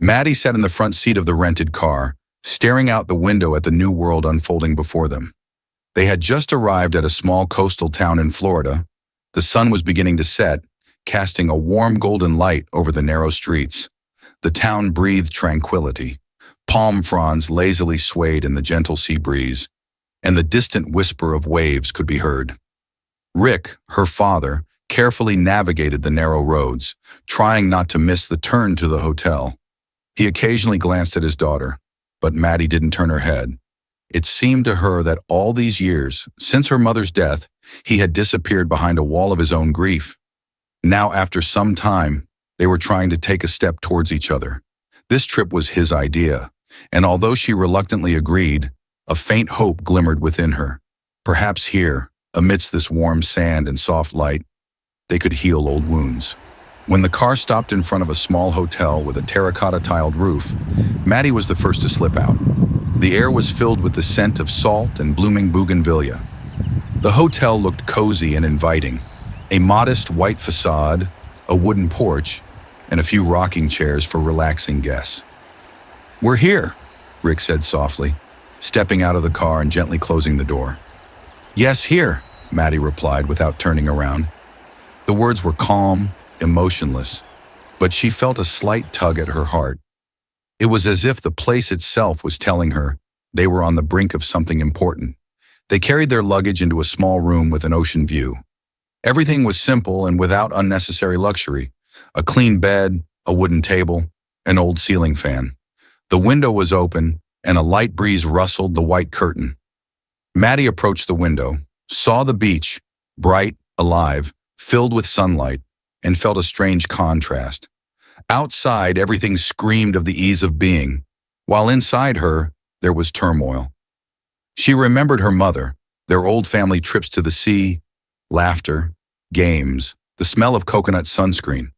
Maddie sat in the front seat of the rented car, staring out the window at the new world unfolding before them. They had just arrived at a small coastal town in Florida. The sun was beginning to set, casting a warm golden light over the narrow streets. The town breathed tranquility. Palm fronds lazily swayed in the gentle sea breeze, and the distant whisper of waves could be heard. Rick, her father, carefully navigated the narrow roads, trying not to miss the turn to the hotel. He occasionally glanced at his daughter, but Maddie didn't turn her head. It seemed to her that all these years, since her mother's death, he had disappeared behind a wall of his own grief. Now, after some time, they were trying to take a step towards each other. This trip was his idea, and although she reluctantly agreed, a faint hope glimmered within her. Perhaps here, amidst this warm sand and soft light, they could heal old wounds. When the car stopped in front of a small hotel with a terracotta-tiled roof, Maddie was the first to slip out. The air was filled with the scent of salt and blooming bougainvillea. The hotel looked cozy and inviting. A modest white facade, a wooden porch, and a few rocking chairs for relaxing guests. "We're here," Rick said softly, stepping out of the car and gently closing the door. "Yes, here," Maddie replied without turning around. The words were calm, emotionless, but she felt a slight tug at her heart. It was as if the place itself was telling her they were on the brink of something important. They carried their luggage into a small room with an ocean view. Everything was simple and without unnecessary luxury. A clean bed, a wooden table, an old ceiling fan. The window was open, and a light breeze rustled the white curtain. Maddie approached the window, saw the beach, bright, alive, filled with sunlight, and felt a strange contrast. Outside, everything screamed of the ease of being, while inside her, there was turmoil. She remembered her mother, their old family trips to the sea, laughter, games, the smell of coconut sunscreen.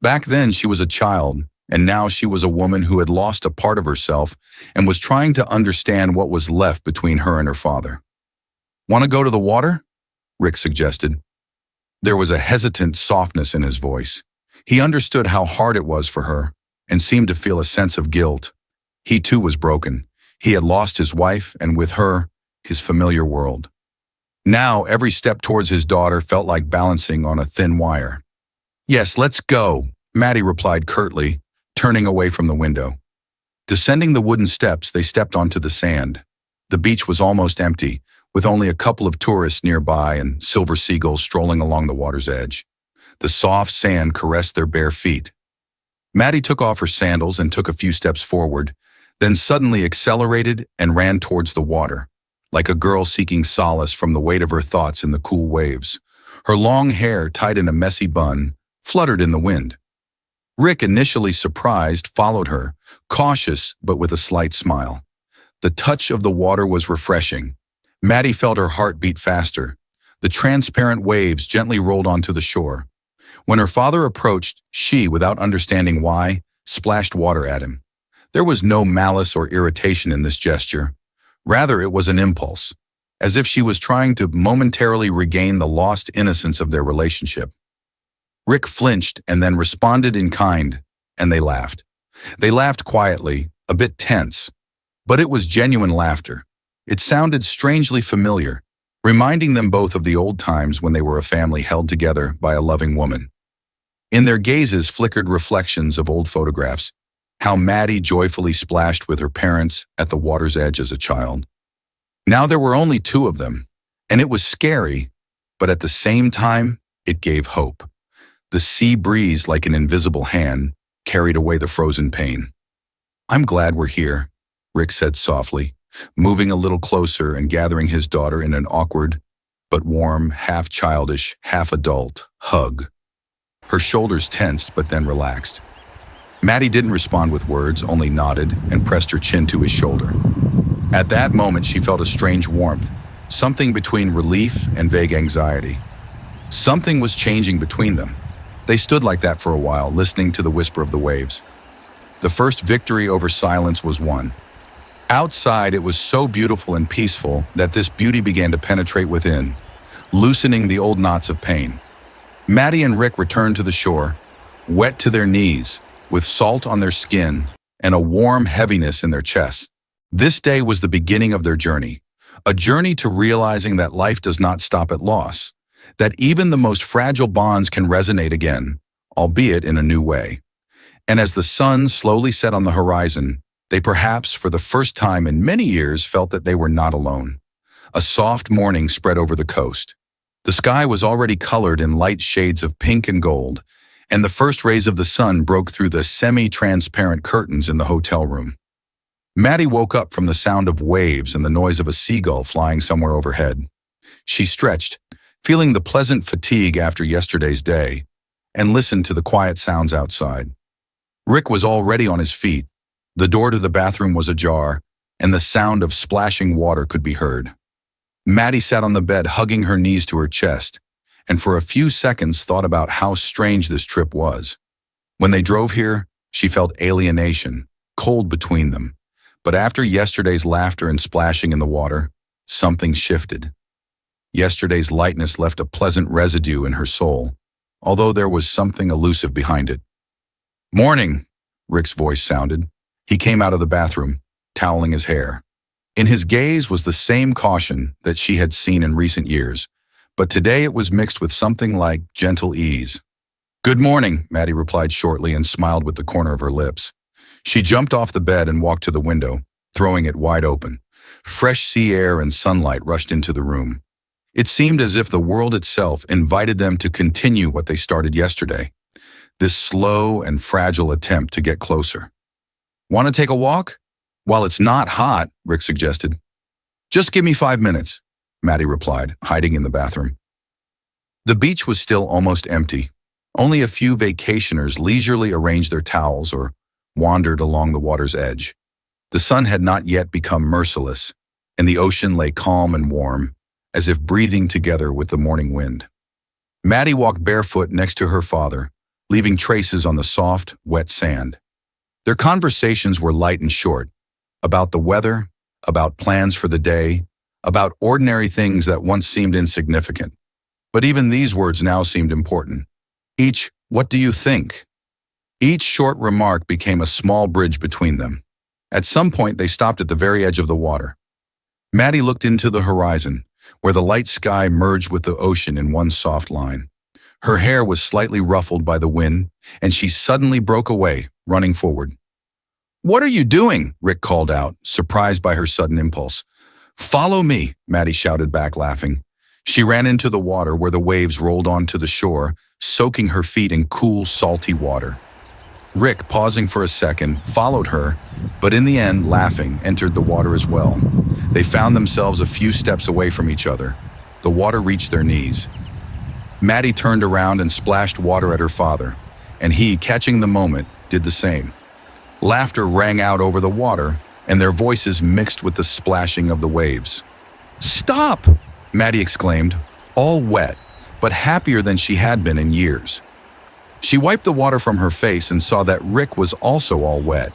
Back then, she was a child, and now she was a woman who had lost a part of herself and was trying to understand what was left between her and her father. "Want to go to the water?" Rick suggested. There was a hesitant softness in his voice. He understood how hard it was for her and seemed to feel a sense of guilt. He too was broken. He had lost his wife and with her, his familiar world. Now, every step towards his daughter felt like balancing on a thin wire. "Yes, let's go," Maddie replied curtly, turning away from the window. Descending the wooden steps, they stepped onto the sand. The beach was almost empty, with only a couple of tourists nearby and silver seagulls strolling along the water's edge. The soft sand caressed their bare feet. Maddie took off her sandals and took a few steps forward, then suddenly accelerated and ran towards the water, like a girl seeking solace from the weight of her thoughts in the cool waves. Her long hair, tied in a messy bun, fluttered in the wind. Rick, initially surprised, followed her, cautious but with a slight smile. The touch of the water was refreshing. Maddie felt her heart beat faster. The transparent waves gently rolled onto the shore. When her father approached, she, without understanding why, splashed water at him. There was no malice or irritation in this gesture. Rather, it was an impulse, as if she was trying to momentarily regain the lost innocence of their relationship. Rick flinched and then responded in kind, and they laughed. They laughed quietly, a bit tense, but it was genuine laughter. It sounded strangely familiar, reminding them both of the old times when they were a family held together by a loving woman. In their gazes flickered reflections of old photographs, how Maddie joyfully splashed with her parents at the water's edge as a child. Now there were only two of them, and it was scary, but at the same time, it gave hope. The sea breeze, like an invisible hand, carried away the frozen pain. "I'm glad we're here," Rick said softly, moving a little closer and gathering his daughter in an awkward, but warm, half-childish, half-adult hug. Her shoulders tensed but then relaxed. Maddie didn't respond with words, only nodded and pressed her chin to his shoulder. At that moment, she felt a strange warmth, something between relief and vague anxiety. Something was changing between them. They stood like that for a while, listening to the whisper of the waves. The first victory over silence was won. Outside, it was so beautiful and peaceful that this beauty began to penetrate within, loosening the old knots of pain. Maddie and Rick returned to the shore, wet to their knees, with salt on their skin and a warm heaviness in their chests. This day was the beginning of their journey, a journey to realizing that life does not stop at loss, that even the most fragile bonds can resonate again, albeit in a new way. And as the sun slowly set on the horizon, they perhaps, for the first time in many years, felt that they were not alone. A soft morning spread over the coast. The sky was already colored in light shades of pink and gold, and the first rays of the sun broke through the semi-transparent curtains in the hotel room. Maddie woke up from the sound of waves and the noise of a seagull flying somewhere overhead. She stretched, feeling the pleasant fatigue after yesterday's day, and listened to the quiet sounds outside. Rick was already on his feet. The door to the bathroom was ajar, and the sound of splashing water could be heard. Maddie sat on the bed, hugging her knees to her chest, and for a few seconds thought about how strange this trip was. When they drove here, she felt alienation, cold between them. But after yesterday's laughter and splashing in the water, something shifted. Yesterday's lightness left a pleasant residue in her soul, although there was something elusive behind it. "Morning," Rick's voice sounded. He came out of the bathroom, toweling his hair. In his gaze was the same caution that she had seen in recent years, but today it was mixed with something like gentle ease. "Good morning," Maddie replied shortly and smiled with the corner of her lips. She jumped off the bed and walked to the window, throwing it wide open. Fresh sea air and sunlight rushed into the room. It seemed as if the world itself invited them to continue what they started yesterday, this slow and fragile attempt to get closer. "Want to take a walk?" "While it's not hot," Rick suggested. "Just give me 5 minutes," Maddie replied, hiding in the bathroom. The beach was still almost empty. Only a few vacationers leisurely arranged their towels or wandered along the water's edge. The sun had not yet become merciless, and the ocean lay calm and warm, as if breathing together with the morning wind. Maddie walked barefoot next to her father, leaving traces on the soft, wet sand. Their conversations were light and short, about the weather, about plans for the day, about ordinary things that once seemed insignificant. But even these words now seemed important. Each, "What do you think?" Each short remark became a small bridge between them. At some point, they stopped at the very edge of the water. Maddie looked into the horizon, where the light sky merged with the ocean in one soft line. Her hair was slightly ruffled by the wind, and she suddenly broke away, running forward. "What are you doing?" Rick called out, surprised by her sudden impulse. "Follow me," Maddie shouted back, laughing. She ran into the water where the waves rolled onto the shore, soaking her feet in cool, salty water. Rick, pausing for a second, followed her, but in the end, laughing, entered the water as well. They found themselves a few steps away from each other. The water reached their knees. Maddie turned around and splashed water at her father, and he, catching the moment, did the same. Laughter rang out over the water, and their voices mixed with the splashing of the waves. "Stop!" Maddie exclaimed, all wet, but happier than she had been in years. She wiped the water from her face and saw that Rick was also all wet,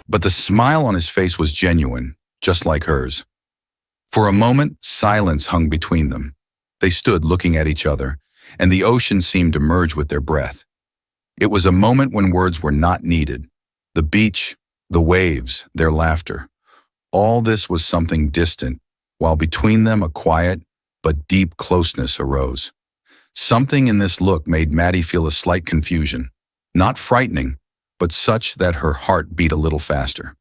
but the smile on his face was genuine, just like hers. For a moment, silence hung between them. They stood looking at each other, and the ocean seemed to merge with their breath. It was a moment when words were not needed. The beach, the waves, their laughter. All this was something distant, while between them a quiet but deep closeness arose. Something in this look made Maddie feel a slight confusion, not frightening, but such that her heart beat a little faster.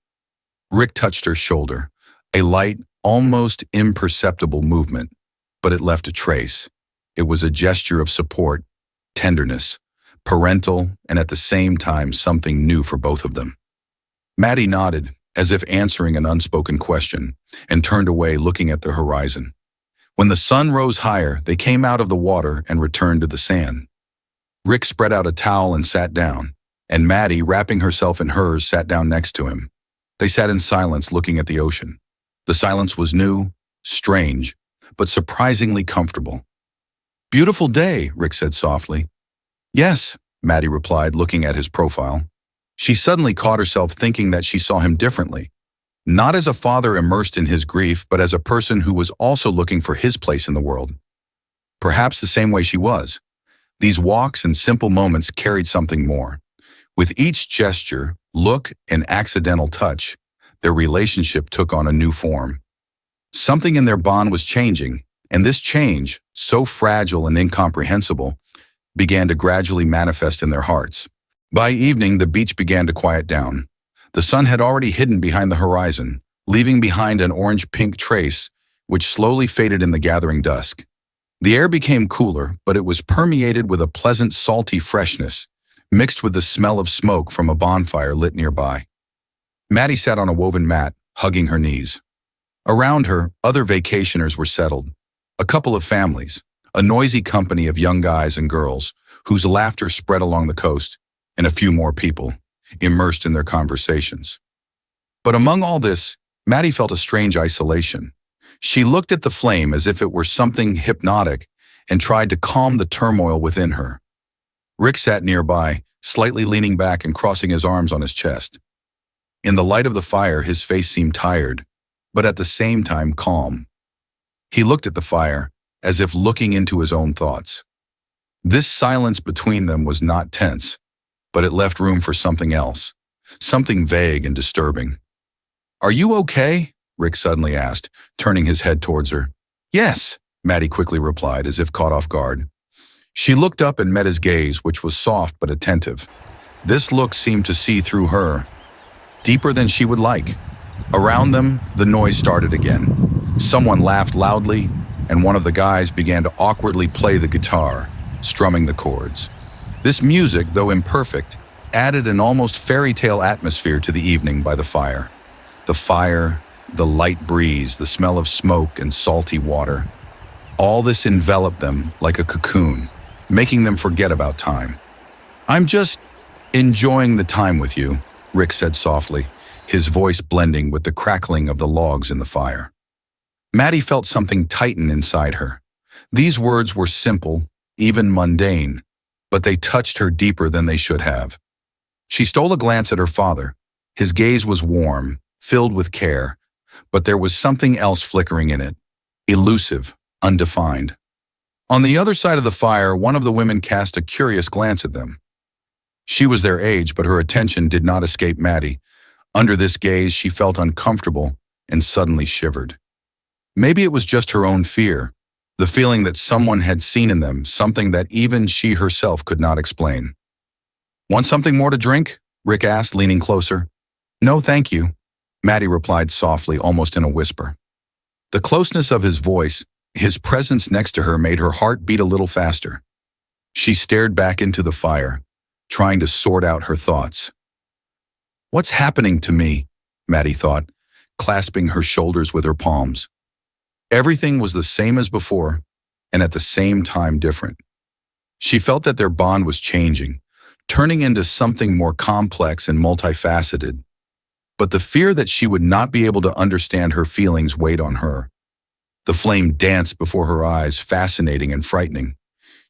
Rick touched her shoulder, a light, almost imperceptible movement, but it left a trace. It was a gesture of support, tenderness, parental, and at the same time something new for both of them. Maddie nodded, as if answering an unspoken question, and turned away looking at the horizon. When the sun rose higher, they came out of the water and returned to the sand. Rick spread out a towel and sat down, and Maddie, wrapping herself in hers, sat down next to him. They sat in silence looking at the ocean. The silence was new, strange, but surprisingly comfortable. "Beautiful day," Rick said softly. "Yes," Maddie replied, looking at his profile. She suddenly caught herself thinking that she saw him differently, not as a father immersed in his grief, but as a person who was also looking for his place in the world. Perhaps the same way she was. These walks and simple moments carried something more. With each gesture, look, and accidental touch, their relationship took on a new form. Something in their bond was changing, and this change, so fragile and incomprehensible, began to gradually manifest in their hearts. By evening, the beach began to quiet down. The sun had already hidden behind the horizon, leaving behind an orange-pink trace which slowly faded in the gathering dusk. The air became cooler, but it was permeated with a pleasant salty freshness, mixed with the smell of smoke from a bonfire lit nearby. Maddie sat on a woven mat, hugging her knees. Around her, other vacationers were settled. A couple of families, a noisy company of young guys and girls, whose laughter spread along the coast, and a few more people, immersed in their conversations. But among all this, Maddie felt a strange isolation. She looked at the flame as if it were something hypnotic and tried to calm the turmoil within her. Rick sat nearby, slightly leaning back and crossing his arms on his chest. In the light of the fire, his face seemed tired, but at the same time calm. He looked at the fire, as if looking into his own thoughts. This silence between them was not tense, but it left room for something else, something vague and disturbing. "Are you okay?" Rick suddenly asked, turning his head towards her. "Yes," Maddie quickly replied, as if caught off guard. She looked up and met his gaze, which was soft but attentive. This look seemed to see through her, deeper than she would like. Around them, the noise started again. Someone laughed loudly, and one of the guys began to awkwardly play the guitar, strumming the chords. This music, though imperfect, added an almost fairy tale atmosphere to the evening by the fire. The fire, the light breeze, the smell of smoke and salty water. All this enveloped them like a cocoon, making them forget about time. "I'm just enjoying the time with you," Rick said softly, his voice blending with the crackling of the logs in the fire. Maddie felt something tighten inside her. These words were simple, even mundane, but they touched her deeper than they should have. She stole a glance at her father. His gaze was warm, filled with care, but there was something else flickering in it, elusive, undefined. On the other side of the fire, one of the women cast a curious glance at them. She was their age, but her attention did not escape Maddie. Under this gaze, she felt uncomfortable and suddenly shivered. Maybe it was just her own fear, the feeling that someone had seen in them something that even she herself could not explain. "Want something more to drink?" Rick asked, leaning closer. "No, thank you," Maddie replied softly, almost in a whisper. The closeness of his voice, his presence next to her, made her heart beat a little faster. She stared back into the fire, trying to sort out her thoughts. "What's happening to me?" Maddie thought, clasping her shoulders with her palms. Everything was the same as before, and at the same time different. She felt that their bond was changing, turning into something more complex and multifaceted. But the fear that she would not be able to understand her feelings weighed on her. The flame danced before her eyes, fascinating and frightening.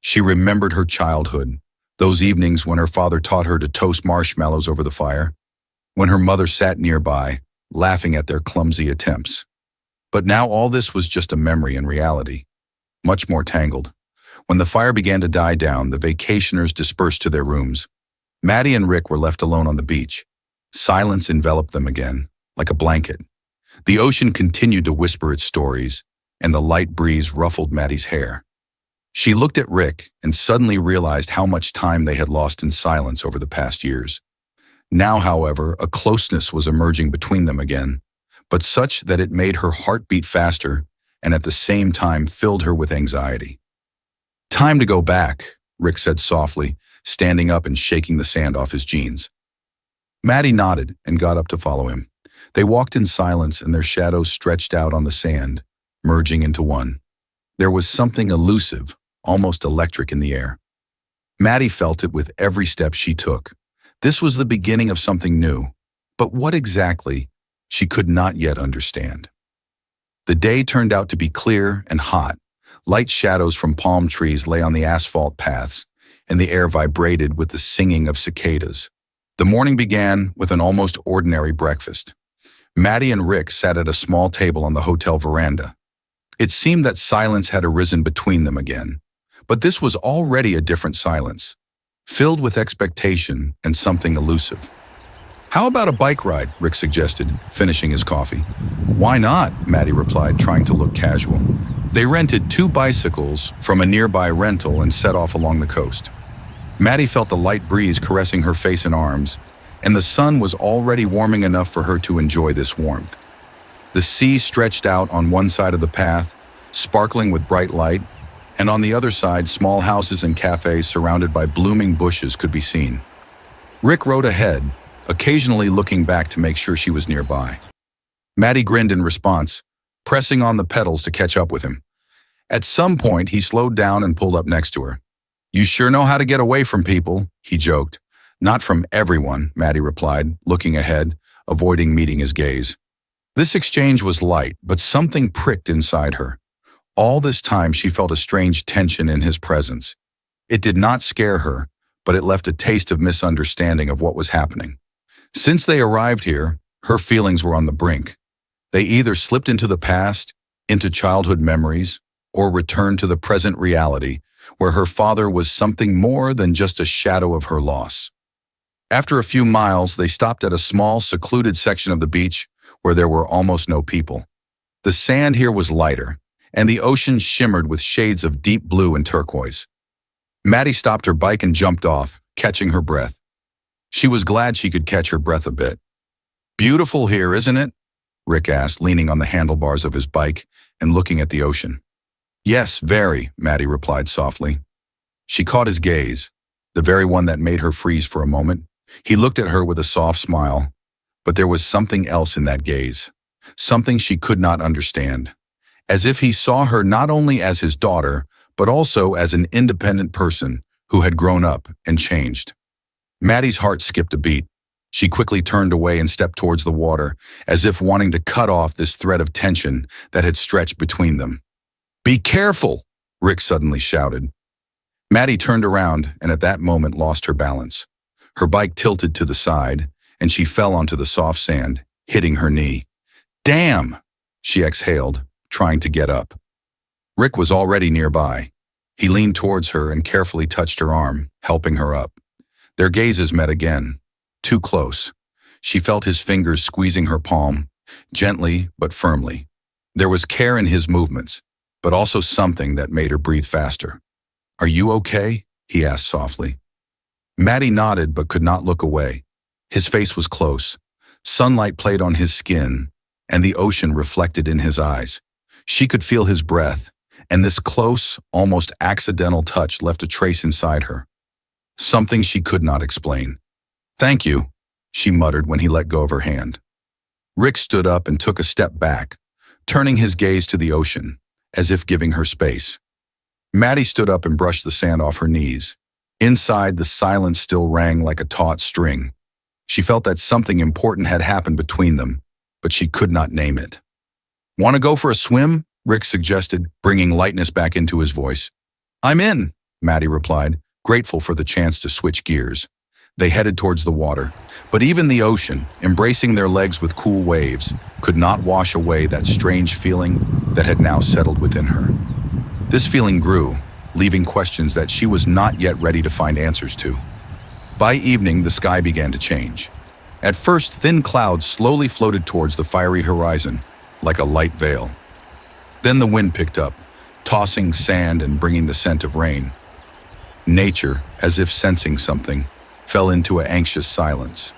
She remembered her childhood, those evenings when her father taught her to toast marshmallows over the fire, when her mother sat nearby, laughing at their clumsy attempts. But now all this was just a memory in reality, much more tangled. When the fire began to die down, the vacationers dispersed to their rooms. Maddie and Rick were left alone on the beach. Silence enveloped them again, like a blanket. The ocean continued to whisper its stories, and the light breeze ruffled Maddie's hair. She looked at Rick and suddenly realized how much time they had lost in silence over the past years. Now, however, a closeness was emerging between them again, but such that it made her heart beat faster and at the same time filled her with anxiety. "Time to go back," Rick said softly, standing up and shaking the sand off his jeans. Maddie nodded and got up to follow him. They walked in silence, and their shadows stretched out on the sand, merging into one. There was something elusive, almost electric in the air. Maddie felt it with every step she took. This was the beginning of something new, but what exactly, she could not yet understand. The day turned out to be clear and hot. Light shadows from palm trees lay on the asphalt paths, and the air vibrated with the singing of cicadas. The morning began with an almost ordinary breakfast. Maddie and Rick sat at a small table on the hotel veranda. It seemed that silence had arisen between them again, but this was already a different silence. filled with expectation and something elusive. How about a bike ride? Rick suggested, finishing his coffee. Why not? Maddie replied, trying to look casual. They rented 2 bicycles from a nearby rental and set off along the coast. Maddie felt the light breeze caressing her face and arms, and the sun was already warming enough for her to enjoy this warmth. The sea stretched out on one side of the path, sparkling with bright light, and on the other side, small houses and cafes surrounded by blooming bushes could be seen. Rick rode ahead, occasionally looking back to make sure she was nearby. Maddie grinned in response, pressing on the pedals to catch up with him. At some point, he slowed down and pulled up next to her. You sure know how to get away from people, he joked. Not from everyone, Maddie replied, looking ahead, avoiding meeting his gaze. This exchange was light, but something pricked inside her. All this time, she felt a strange tension in his presence. It did not scare her, but it left a taste of misunderstanding of what was happening. Since they arrived here, her feelings were on the brink. They either slipped into the past, into childhood memories, or returned to the present reality, where her father was something more than just a shadow of her loss. After a few miles, they stopped at a small, secluded section of the beach where there were almost no people. The sand here was lighter, and the ocean shimmered with shades of deep blue and turquoise. Maddie stopped her bike and jumped off, catching her breath. She was glad she could catch her breath a bit. Beautiful here, isn't it? Rick asked, leaning on the handlebars of his bike and looking at the ocean. Yes, very, Maddie replied softly. She caught his gaze, the very one that made her freeze for a moment. He looked at her with a soft smile, but there was something else in that gaze, something she could not understand, as if he saw her not only as his daughter, but also as an independent person who had grown up and changed. Maddie's heart skipped a beat. She quickly turned away and stepped towards the water, as if wanting to cut off this thread of tension that had stretched between them. Be careful, Rick suddenly shouted. Maddie turned around and at that moment lost her balance. Her bike tilted to the side, and she fell onto the soft sand, hitting her knee. Damn, she exhaled, trying to get up. Rick was already nearby. He leaned towards her and carefully touched her arm, helping her up. Their gazes met again, too close. She felt his fingers squeezing her palm, gently but firmly. There was care in his movements, but also something that made her breathe faster. Are you okay? He asked softly. Maddie nodded but could not look away. His face was close. Sunlight played on his skin, and the ocean reflected in his eyes. She could feel his breath, and this close, almost accidental touch left a trace inside her. Something she could not explain. Thank you, she muttered when he let go of her hand. Rick stood up and took a step back, turning his gaze to the ocean, as if giving her space. Maddie stood up and brushed the sand off her knees. Inside, the silence still rang like a taut string. She felt that something important had happened between them, but she could not name it. Want to go for a swim? Rick suggested, bringing lightness back into his voice. I'm in, Maddie replied, grateful for the chance to switch gears. They headed towards the water, but even the ocean, embracing their legs with cool waves, could not wash away that strange feeling that had now settled within her. This feeling grew, leaving questions that she was not yet ready to find answers to. By evening, the sky began to change. At first, thin clouds slowly floated towards the fiery horizon, like a light veil. Then the wind picked up, tossing sand and bringing the scent of rain. Nature, as if sensing something, fell into an anxious silence.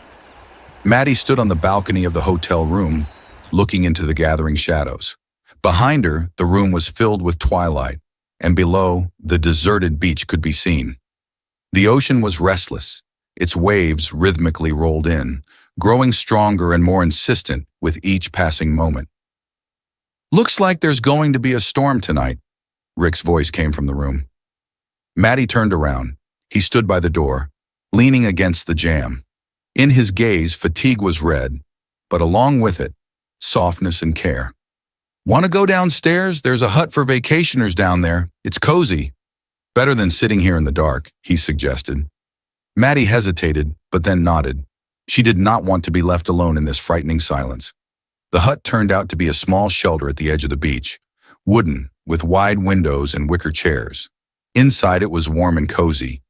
Maddie stood on the balcony of the hotel room, looking into the gathering shadows. Behind her, the room was filled with twilight, and below, the deserted beach could be seen. The ocean was restless. Its waves rhythmically rolled in, growing stronger and more insistent with each passing moment. Looks like there's going to be a storm tonight, Rick's voice came from the room. Maddie turned around. He stood by the door, leaning against the jamb. In his gaze, fatigue was red, but along with it, softness and care. Want to go downstairs? There's a hut for vacationers down there. It's cozy. Better than sitting here in the dark, he suggested. Maddie hesitated, but then nodded. She did not want to be left alone in this frightening silence. The hut turned out to be a small shelter at the edge of the beach, wooden, with wide windows and wicker chairs. Inside it was warm and cozy.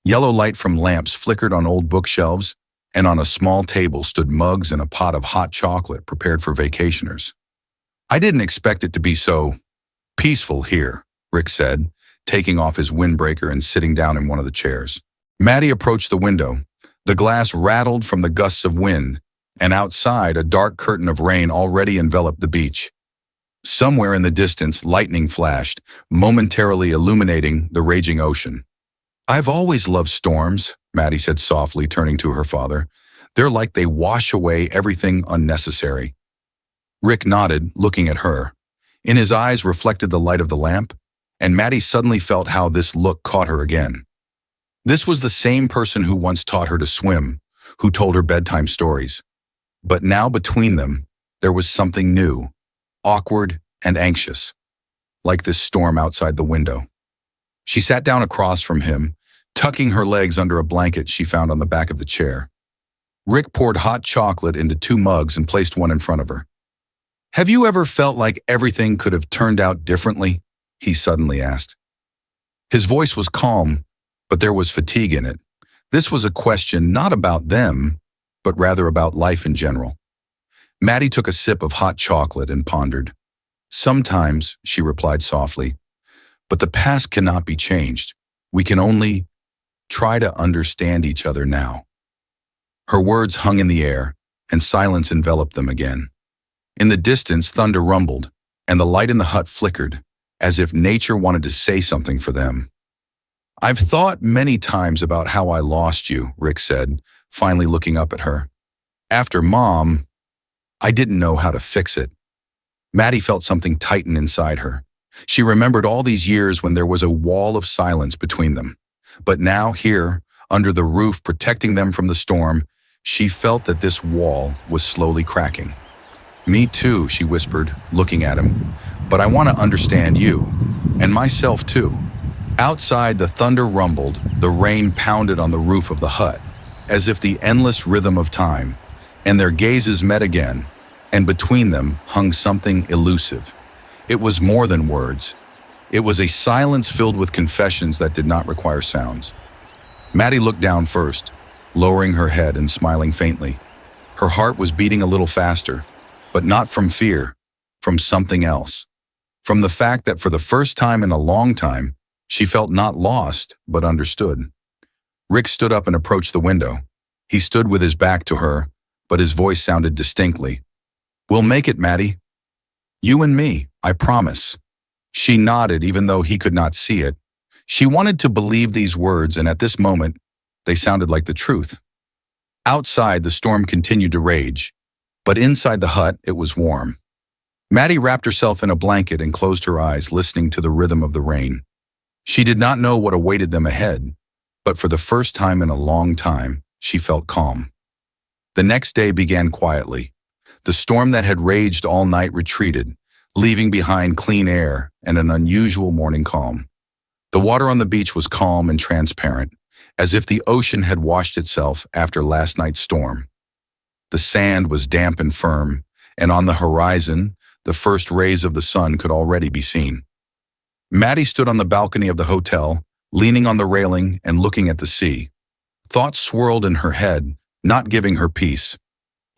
Yellow light from lamps flickered on old bookshelves, and on a small table stood mugs and a pot of hot chocolate prepared for vacationers. I didn't expect it to be so peaceful here, Rick said, taking off his windbreaker and sitting down in one of the chairs. Maddie approached the window. The glass rattled from the gusts of wind, and outside a dark curtain of rain already enveloped the beach. Somewhere in the distance, lightning flashed, momentarily illuminating the raging ocean. I've always loved storms, Maddie said softly, turning to her father. They're like they wash away everything unnecessary. Rick nodded, looking at her. In his eyes reflected the light of the lamp, and Maddie suddenly felt how this look caught her again. This was the same person who once taught her to swim, who told her bedtime stories. But now between them, there was something new, awkward and anxious, like this storm outside the window. She sat down across from him, tucking her legs under a blanket she found on the back of the chair. Rick poured hot chocolate into 2 mugs and placed one in front of her. Have you ever felt like everything could have turned out differently? He suddenly asked. His voice was calm, but there was fatigue in it. This was a question not about them, but rather about life in general. Maddie took a sip of hot chocolate and pondered. Sometimes, she replied softly, but the past cannot be changed. We can only try to understand each other now. Her words hung in the air, and silence enveloped them again. In the distance, thunder rumbled, and the light in the hut flickered, as if nature wanted to say something for them. I've thought many times about how I lost you, Rick said, finally looking up at her. After Mom, I didn't know how to fix it. Maddie felt something tighten inside her. She remembered all these years when there was a wall of silence between them. But now, here, under the roof protecting them from the storm, she felt that this wall was slowly cracking. Me too, she whispered, looking at him. But I want to understand you, and myself too. Outside, the thunder rumbled, the rain pounded on the roof of the hut, as if the endless rhythm of time, and their gazes met again, and between them hung something elusive. It was more than words. It was a silence filled with confessions that did not require sounds. Maddie looked down first, lowering her head and smiling faintly. Her heart was beating a little faster, but not from fear, from something else. From the fact that for the first time in a long time, she felt not lost, but understood. Rick stood up and approached the window. He stood with his back to her, but his voice sounded distinctly. We'll make it, Maddie. You and me, I promise. She nodded even though he could not see it. She wanted to believe these words, and at this moment, they sounded like the truth. Outside, the storm continued to rage, but inside the hut, it was warm. Maddie wrapped herself in a blanket and closed her eyes, listening to the rhythm of the rain. She did not know what awaited them ahead, but for the first time in a long time, she felt calm. The next day began quietly. The storm that had raged all night retreated, leaving behind clean air and an unusual morning calm. The water on the beach was calm and transparent, as if the ocean had washed itself after last night's storm. The sand was damp and firm, and on the horizon, the first rays of the sun could already be seen. Maddie stood on the balcony of the hotel, leaning on the railing and looking at the sea. Thoughts swirled in her head, not giving her peace.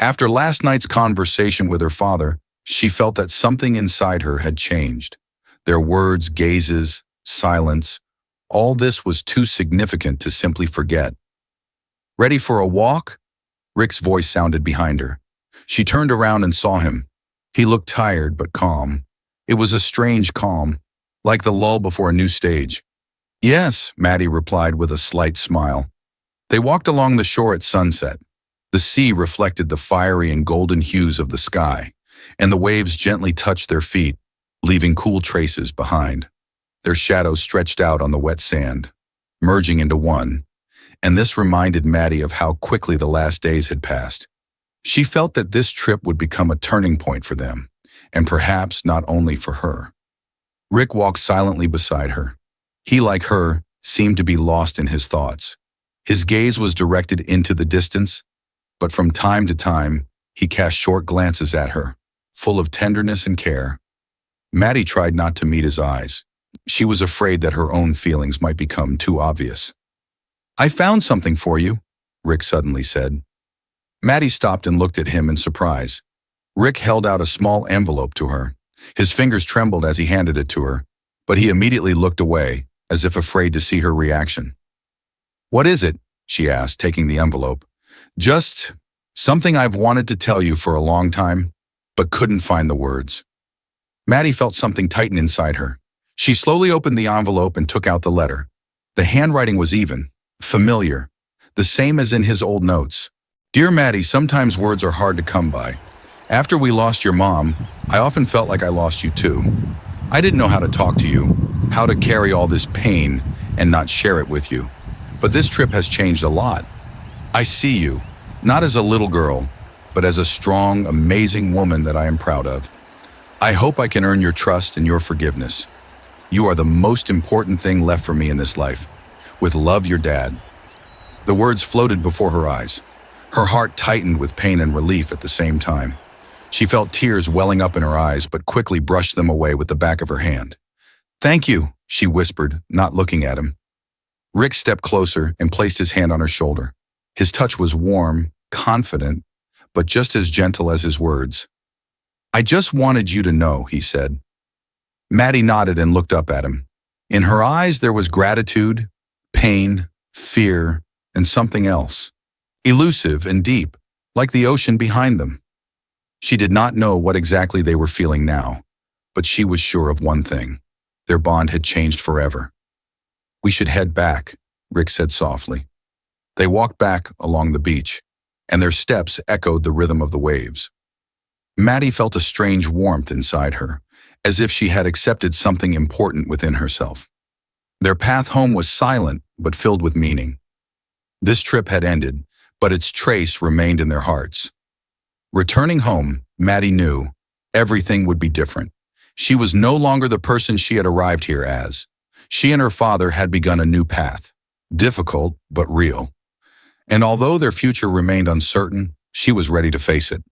After last night's conversation with her father, she felt that something inside her had changed. Their words, gazes, silence, all this was too significant to simply forget. Ready for a walk? Rick's voice sounded behind her. She turned around and saw him. He looked tired but calm. It was a strange calm, like the lull before a new stage. Yes, Maddie replied with a slight smile. They walked along the shore at sunset. The sea reflected the fiery and golden hues of the sky, and the waves gently touched their feet, leaving cool traces behind. Their shadows stretched out on the wet sand, merging into one, and this reminded Maddie of how quickly the last days had passed. She felt that this trip would become a turning point for them, and perhaps not only for her. Rick walked silently beside her. He, like her, seemed to be lost in his thoughts. His gaze was directed into the distance, but from time to time, he cast short glances at her, full of tenderness and care. Maddie tried not to meet his eyes. She was afraid that her own feelings might become too obvious. I found something for you, Rick suddenly said. Maddie stopped and looked at him in surprise. Rick held out a small envelope to her. His fingers trembled as he handed it to her, but he immediately looked away, as if afraid to see her reaction. What is it? She asked, taking the envelope. Just something I've wanted to tell you for a long time, but couldn't find the words. Maddie felt something tighten inside her. She slowly opened the envelope and took out the letter. The handwriting was even, familiar, the same as in his old notes. Dear Maddie, sometimes words are hard to come by. After we lost your mom, I often felt like I lost you too. I didn't know how to talk to you, how to carry all this pain and not share it with you. But this trip has changed a lot. I see you, not as a little girl, but as a strong, amazing woman that I am proud of. I hope I can earn your trust and your forgiveness. You are the most important thing left for me in this life. With love, your dad. The words floated before her eyes. Her heart tightened with pain and relief at the same time. She felt tears welling up in her eyes, but quickly brushed them away with the back of her hand. Thank you, she whispered, not looking at him. Rick stepped closer and placed his hand on her shoulder. His touch was warm, confident, but just as gentle as his words. I just wanted you to know, he said. Maddie nodded and looked up at him. In her eyes there was gratitude, pain, fear, and something else. Elusive and deep, like the ocean behind them. She did not know what exactly they were feeling now, but she was sure of one thing. Their bond had changed forever. We should head back, Rick said softly. They walked back along the beach, and their steps echoed the rhythm of the waves. Maddie felt a strange warmth inside her, as if she had accepted something important within herself. Their path home was silent, but filled with meaning. This trip had ended, but its trace remained in their hearts. Returning home, Maddie knew everything would be different. She was no longer the person she had arrived here as. She and her father had begun a new path, difficult but real. And although their future remained uncertain, she was ready to face it.